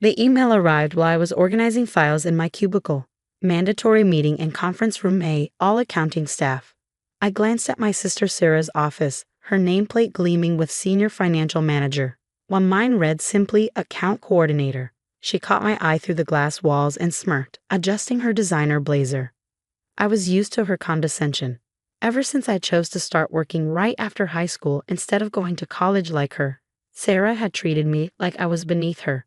The email arrived while I was organizing files in my cubicle. Mandatory meeting and conference room A, all accounting staff. I glanced at my sister Sarah's office, her nameplate gleaming with senior financial manager, while mine read simply account coordinator. She caught my eye through the glass walls and smirked, adjusting her designer blazer. I was used to her condescension. Ever since I chose to start working right after high school instead of going to college like her, Sarah had treated me like I was beneath her.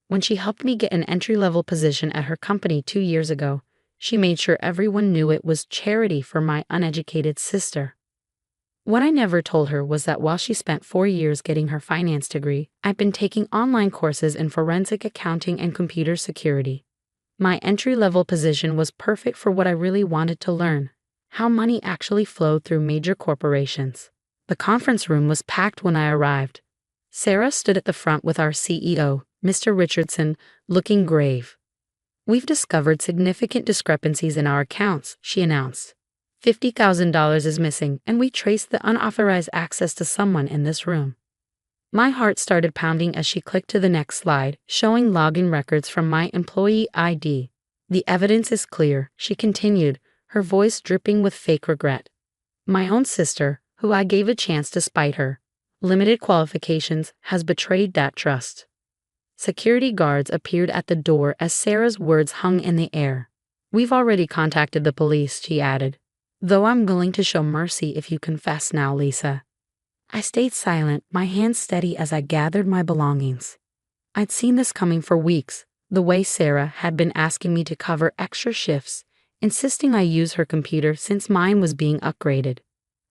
When she helped me get an entry-level position at her company 2 years ago, she made sure everyone knew it was charity for my uneducated sister. What I never told her was that while she spent 4 years getting her finance degree, I'd been taking online courses in forensic accounting and computer security. My entry-level position was perfect for what I really wanted to learn: how money actually flowed through major corporations. The conference room was packed when I arrived. Sarah stood at the front with our CEO, Mr. Richardson, looking grave. "We've discovered significant discrepancies in our accounts," she announced. $50,000 is missing, and we traced the unauthorized access to someone in this room. My heart started pounding as she clicked to the next slide, showing login records from my employee ID. "The evidence is clear," she continued, her voice dripping with fake regret. "My own sister, who I gave a chance despite her limited qualifications, has betrayed that trust." Security guards appeared at the door as Sarah's words hung in the air. "We've already contacted the police," she added. "Though I'm willing to show mercy if you confess now, Lisa." I stayed silent, my hands steady as I gathered my belongings. I'd seen this coming for weeks, the way Sarah had been asking me to cover extra shifts, insisting I use her computer since mine was being upgraded.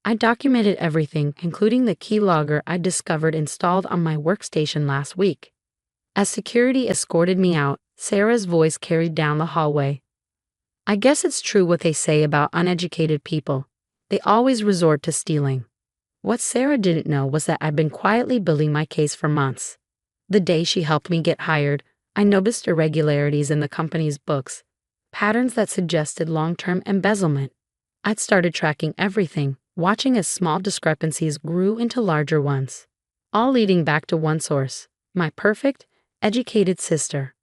I documented everything, including the keylogger I discovered installed on my workstation last week. As security escorted me out, Sarah's voice carried down the hallway. "I guess it's true what they say about uneducated people. They always resort to stealing." What Sarah didn't know was that I'd been quietly building my case for months. The day she helped me get hired, I noticed irregularities in the company's books, patterns that suggested long-term embezzlement. I'd started tracking everything, watching as small discrepancies grew into larger ones, all leading back to one source: my perfect, educated sister.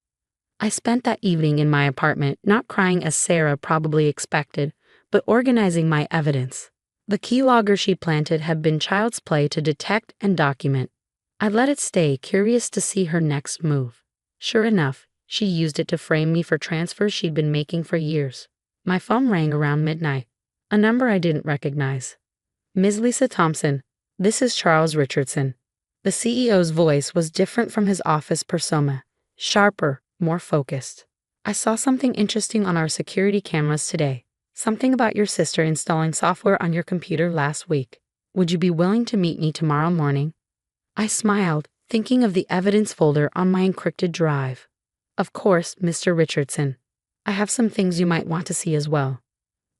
I spent that evening in my apartment, not crying as Sarah probably expected, but organizing my evidence. The keylogger she planted had been child's play to detect and document. I let it stay, curious to see her next move. Sure enough, she used it to frame me for transfers she'd been making for years. My phone rang around midnight, a number I didn't recognize. "Ms. Lisa Thompson, this is Charles Richardson." The CEO's voice was different from his office persona, sharper, more focused. "I saw something interesting on our security cameras today. Something about your sister installing software on your computer last week. Would you be willing to meet me tomorrow morning?" I smiled, thinking of the evidence folder on my encrypted drive. "Of course, Mr. Richardson. I have some things you might want to see as well."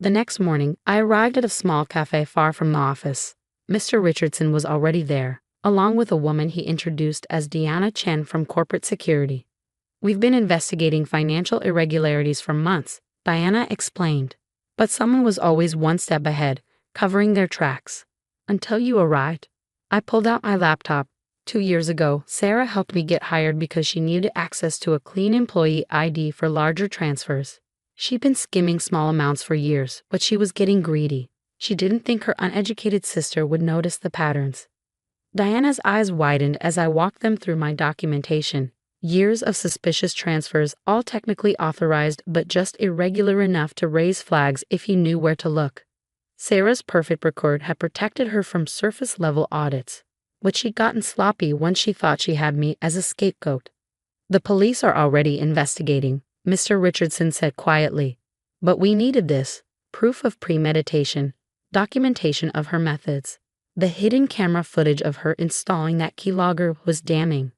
The next morning, I arrived at a small cafe far from the office. Mr. Richardson was already there, along with a woman he introduced as Deanna Chen from corporate security. "We've been investigating financial irregularities for months," Diana explained. "But someone was always one step ahead, covering their tracks. Until you arrived." I pulled out my laptop. 2 years ago, Sarah helped me get hired because she needed access to a clean employee ID for larger transfers. She'd been skimming small amounts for years, but she was getting greedy. She didn't think her uneducated sister would notice the patterns. Diana's eyes widened as I walked them through my documentation. Years of suspicious transfers, all technically authorized but just irregular enough to raise flags if you knew where to look. Sarah's perfect record had protected her from surface-level audits, but she'd gotten sloppy once she thought she had me as a scapegoat. "The police are already investigating," Mr. Richardson said quietly. "But we needed this: proof of premeditation, documentation of her methods. The hidden camera footage of her installing that keylogger was damning.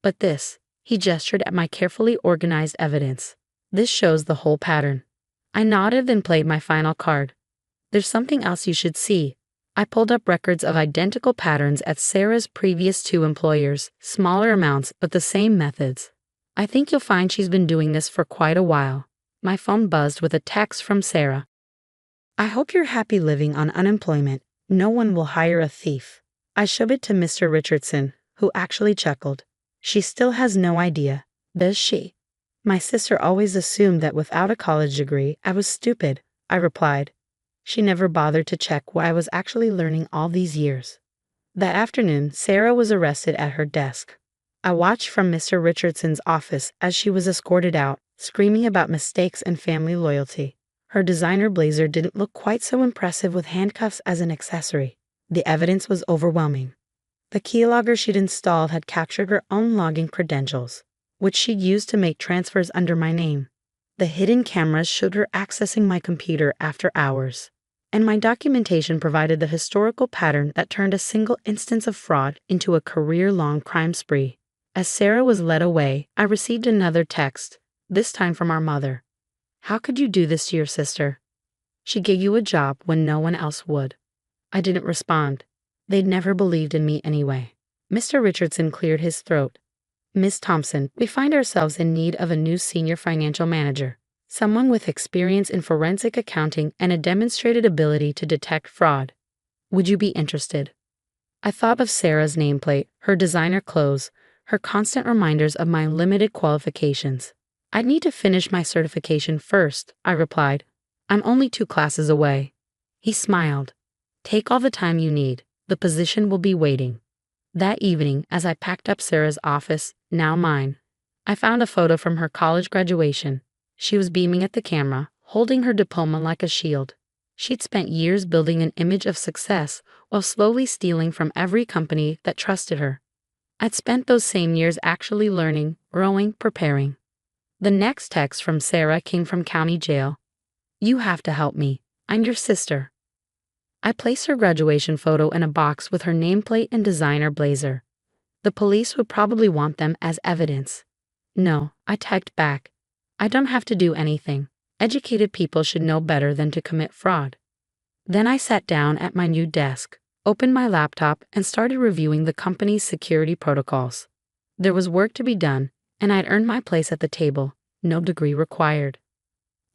But this," he gestured at my carefully organized evidence, "this shows the whole pattern." I nodded, then played my final card. "There's something else you should see." I pulled up records of identical patterns at Sarah's previous 2 employers, smaller amounts but the same methods. "I think you'll find she's been doing this for quite a while." My phone buzzed with a text from Sarah. "I hope you're happy living on unemployment. No one will hire a thief." I shoved it to Mr. Richardson, who actually chuckled. "She still has no idea. Does she? My sister always assumed that without a college degree, I was stupid, I replied. She never bothered to check what I was actually learning all these years. That afternoon, Sarah was arrested at her desk. I watched from Mr. Richardson's office as she was escorted out, screaming about mistakes and family loyalty. Her designer blazer didn't look quite so impressive with handcuffs as an accessory. The evidence was overwhelming. The keylogger she'd installed had captured her own login credentials, which she'd used to make transfers under my name. The hidden cameras showed her accessing my computer after hours, and my documentation provided the historical pattern that turned a single instance of fraud into a career-long crime spree. As Sarah was led away, I received another text, this time from our mother. How could you do this to your sister? She gave you a job when no one else would. I didn't respond. They'd never believed in me anyway. Mr. Richardson cleared his throat. Miss Thompson, we find ourselves in need of a new senior financial manager, someone with experience in forensic accounting and a demonstrated ability to detect fraud. Would you be interested? I thought of Sarah's nameplate, her designer clothes, her constant reminders of my limited qualifications. I'd need to finish my certification first, I replied. I'm only 2 classes away. He smiled. Take all the time you need. The position will be waiting. That evening, as I packed up Sarah's office, now mine, I found a photo from her college graduation. She was beaming at the camera, holding her diploma like a shield. She'd spent years building an image of success while slowly stealing from every company that trusted her. I'd spent those same years actually learning, growing, preparing. The next text from Sarah came from county jail. You have to help me. I'm your sister. I placed her graduation photo in a box with her nameplate and designer blazer. The police would probably want them as evidence. No, I typed back. I don't have to do anything. Educated people should know better than to commit fraud. Then I sat down at my new desk, opened my laptop, and started reviewing the company's security protocols. There was work to be done, and I'd earned my place at the table, no degree required.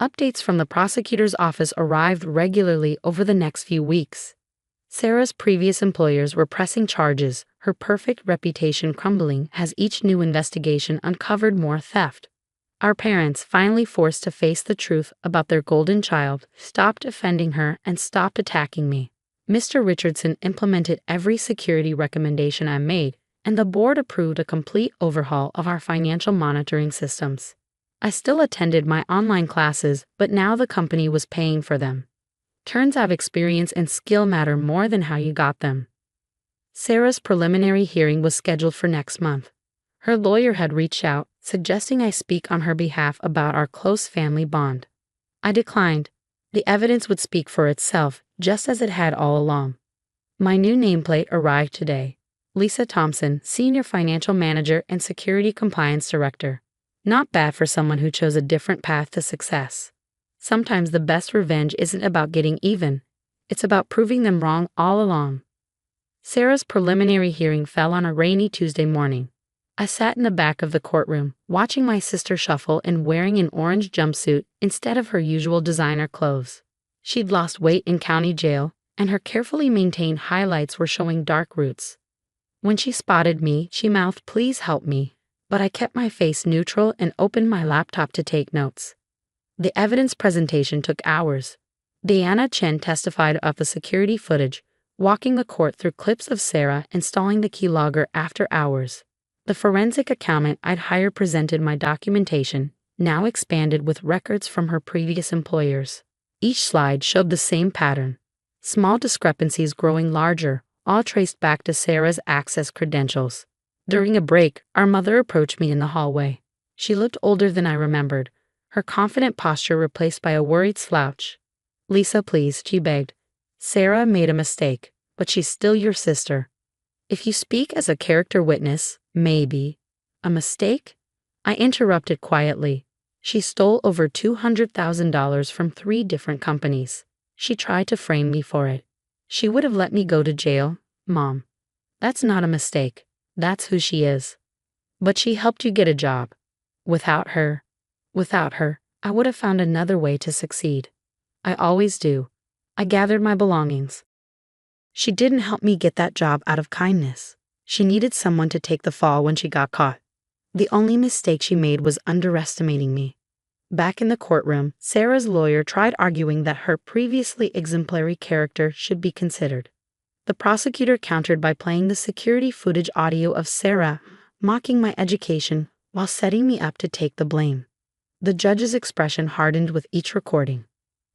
Updates from the prosecutor's office arrived regularly over the next few weeks. Sarah's previous employers were pressing charges, her perfect reputation crumbling as each new investigation uncovered more theft. Our parents, finally forced to face the truth about their golden child, stopped offending her and stopped attacking me. Mr. Richardson implemented every security recommendation I made, and the board approved a complete overhaul of our financial monitoring systems. I still attended my online classes, but now the company was paying for them. Turns out experience and skill matter more than how you got them. Sarah's preliminary hearing was scheduled for next month. Her lawyer had reached out, suggesting I speak on her behalf about our close family bond. I declined. The evidence would speak for itself, just as it had all along. My new nameplate arrived today. Lisa Thompson, Senior Financial Manager and Security Compliance Director. Not bad for someone who chose a different path to success. Sometimes the best revenge isn't about getting even. It's about proving them wrong all along. Sarah's preliminary hearing fell on a rainy Tuesday morning. I sat in the back of the courtroom, watching my sister shuffle and wearing an orange jumpsuit instead of her usual designer clothes. She'd lost weight in county jail, and her carefully maintained highlights were showing dark roots. When she spotted me, she mouthed, "Please help me," but I kept my face neutral and opened my laptop to take notes. The evidence presentation took hours. Deanna Chen testified of the security footage, walking the court through clips of Sarah installing the keylogger after hours. The forensic accountant I'd hired presented my documentation, now expanded with records from her previous employers. Each slide showed the same pattern. Small discrepancies growing larger, all traced back to Sarah's access credentials. During a break, our mother approached me in the hallway. She looked older than I remembered, her confident posture replaced by a worried slouch. "Lisa, please," she begged. "Sarah made a mistake, but she's still your sister. If you speak as a character witness, maybe." "A mistake?" I interrupted quietly. "She stole over $200,000 from 3 different companies. She tried to frame me for it. She would have let me go to jail, Mom. That's not a mistake. That's who she is. But she helped you get a job. Without her, I would have found another way to succeed. I always do." I gathered my belongings. She didn't help me get that job out of kindness. She needed someone to take the fall when she got caught. The only mistake she made was underestimating me. Back in the courtroom, Sarah's lawyer tried arguing that her previously exemplary character should be considered. The prosecutor countered by playing the security footage audio of Sarah, mocking my education while setting me up to take the blame. The judge's expression hardened with each recording.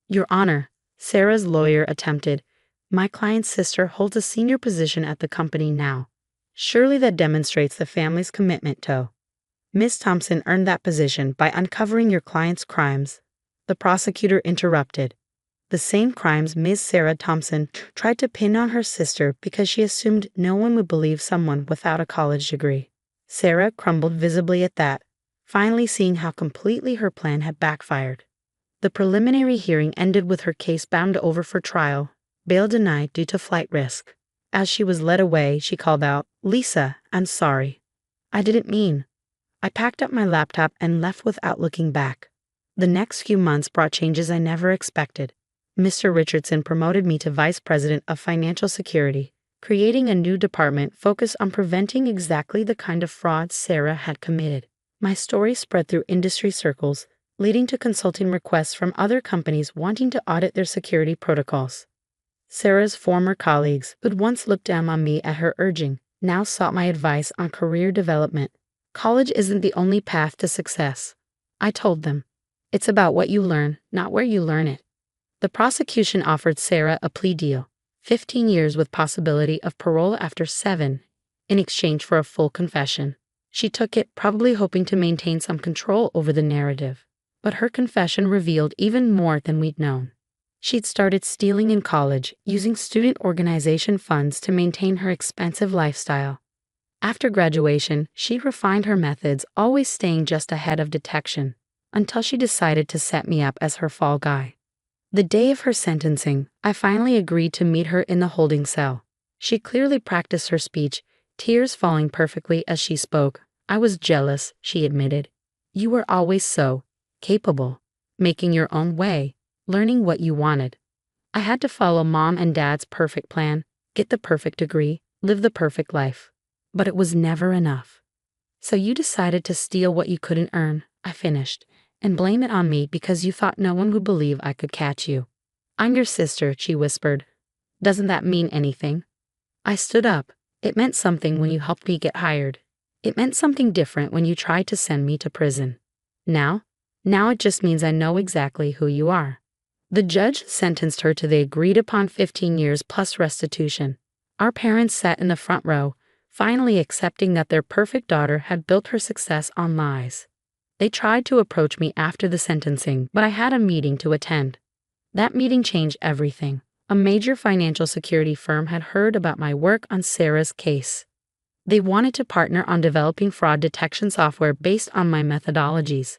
"Your Honor," Sarah's lawyer attempted, "my client's sister holds a senior position at the company now. Surely that demonstrates the family's commitment to." "Ms. Thompson earned that position by uncovering your client's crimes," the prosecutor interrupted. "The same crimes Ms. Sarah Thompson tried to pin on her sister because she assumed no one would believe someone without a college degree." Sarah crumbled visibly at that, finally seeing how completely her plan had backfired. The preliminary hearing ended with her case bound over for trial, bail denied due to flight risk. As she was led away, she called out, "Lisa, I'm sorry. I didn't mean." I packed up my laptop and left without looking back. The next few months brought changes I never expected. Mr. Richardson promoted me to Vice President of Financial Security, creating a new department focused on preventing exactly the kind of fraud Sarah had committed. My story spread through industry circles, leading to consulting requests from other companies wanting to audit their security protocols. Sarah's former colleagues, who'd once looked down on me at her urging, now sought my advice on career development. "College isn't the only path to success," I told them. "It's about what you learn, not where you learn it." The prosecution offered Sarah a plea deal, 15 years with possibility of parole after 7, in exchange for a full confession. She took it, probably hoping to maintain some control over the narrative. But her confession revealed even more than we'd known. She'd started stealing in college, using student organization funds to maintain her expensive lifestyle. After graduation, she refined her methods, always staying just ahead of detection, until she decided to set me up as her fall guy. The day of her sentencing, I finally agreed to meet her in the holding cell. She clearly practiced her speech, tears falling perfectly as she spoke. "I was jealous," she admitted. "You were always so capable, making your own way, learning what you wanted. I had to follow Mom and Dad's perfect plan, get the perfect degree, live the perfect life. But it was never enough. So you decided to steal what you couldn't earn," I finished, "and blame it on me because you thought no one would believe I could catch you." "I'm your sister," she whispered. "Doesn't that mean anything?" I stood up. "It meant something when you helped me get hired. It meant something different when you tried to send me to prison. Now it just means I know exactly who you are." The judge sentenced her to the agreed-upon 15 years plus restitution. Our parents sat in the front row, finally accepting that their perfect daughter had built her success on lies. They tried to approach me after the sentencing, but I had a meeting to attend. That meeting changed everything. A major financial security firm had heard about my work on Sarah's case. They wanted to partner on developing fraud detection software based on my methodologies.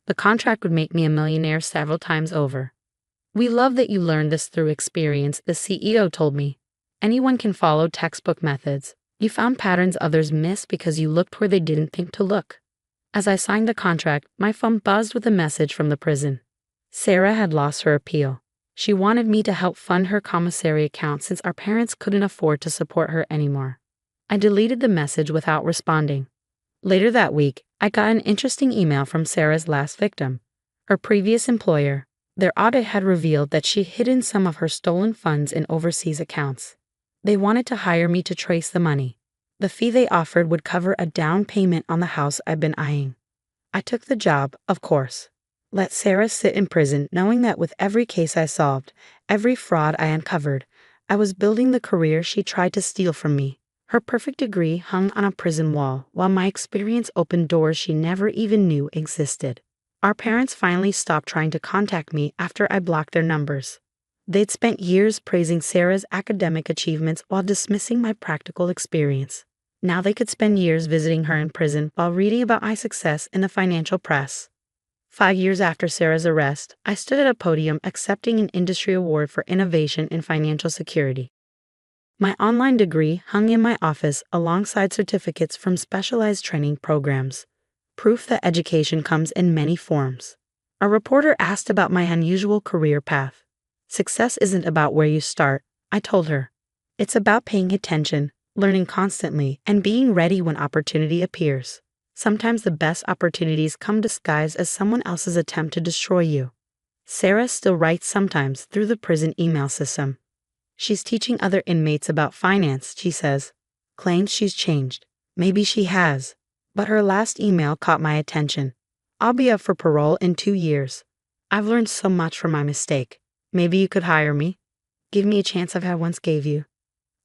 The contract would make me a millionaire several times over. "We love that you learned this through experience," the CEO told me. "Anyone can follow textbook methods. You found patterns others missed because you looked where they didn't think to look." As I signed the contract, my phone buzzed with a message from the prison. Sarah had lost her appeal. She wanted me to help fund her commissary account since our parents couldn't afford to support her anymore. I deleted the message without responding. Later that week, I got an interesting email from Sarah's last victim, her previous employer. Their audit had revealed that she'd hidden some of her stolen funds in overseas accounts. They wanted to hire me to trace the money. The fee they offered would cover a down payment on the house I'd been eyeing. I took the job, of course. Let Sarah sit in prison, knowing that with every case I solved, every fraud I uncovered, I was building the career she tried to steal from me. Her perfect degree hung on a prison wall, while my experience opened doors she never even knew existed. Our parents finally stopped trying to contact me after I blocked their numbers. They'd spent years praising Sarah's academic achievements while dismissing my practical experience. Now they could spend years visiting her in prison while reading about my success in the financial press. 5 years after Sarah's arrest, I stood at a podium accepting an industry award for innovation in financial security. My online degree hung in my office alongside certificates from specialized training programs, proof that education comes in many forms. A reporter asked about my unusual career path. "Success isn't about where you start," I told her. "It's about paying attention, learning constantly, and being ready when opportunity appears." Sometimes the best opportunities come disguised as someone else's attempt to destroy you. Sarah still writes sometimes through the prison email system. She's teaching other inmates about finance, she says. Claims she's changed. Maybe she has. But her last email caught my attention. I'll be up for parole in 2 years. I've learned so much from my mistake. Maybe you could hire me. Give me a chance I once gave you.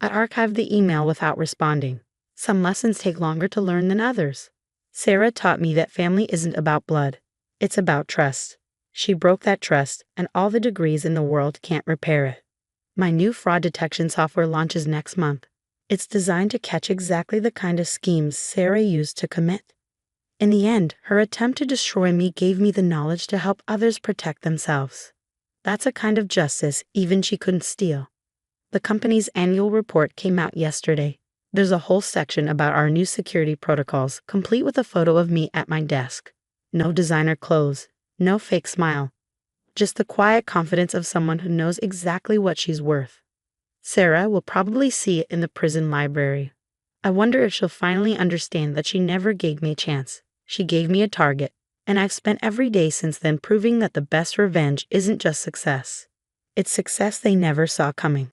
I archived the email without responding. Some lessons take longer to learn than others. Sarah taught me that family isn't about blood. It's about trust. She broke that trust, and all the degrees in the world can't repair it. My new fraud detection software launches next month. It's designed to catch exactly the kind of schemes Sarah used to commit. In the end, her attempt to destroy me gave me the knowledge to help others protect themselves. That's a kind of justice even she couldn't steal. The company's annual report came out yesterday. There's a whole section about our new security protocols, complete with a photo of me at my desk. No designer clothes, no fake smile. Just the quiet confidence of someone who knows exactly what she's worth. Sarah will probably see it in the prison library. I wonder if she'll finally understand that she never gave me a chance. She gave me a target, and I've spent every day since then proving that the best revenge isn't just success. It's success they never saw coming.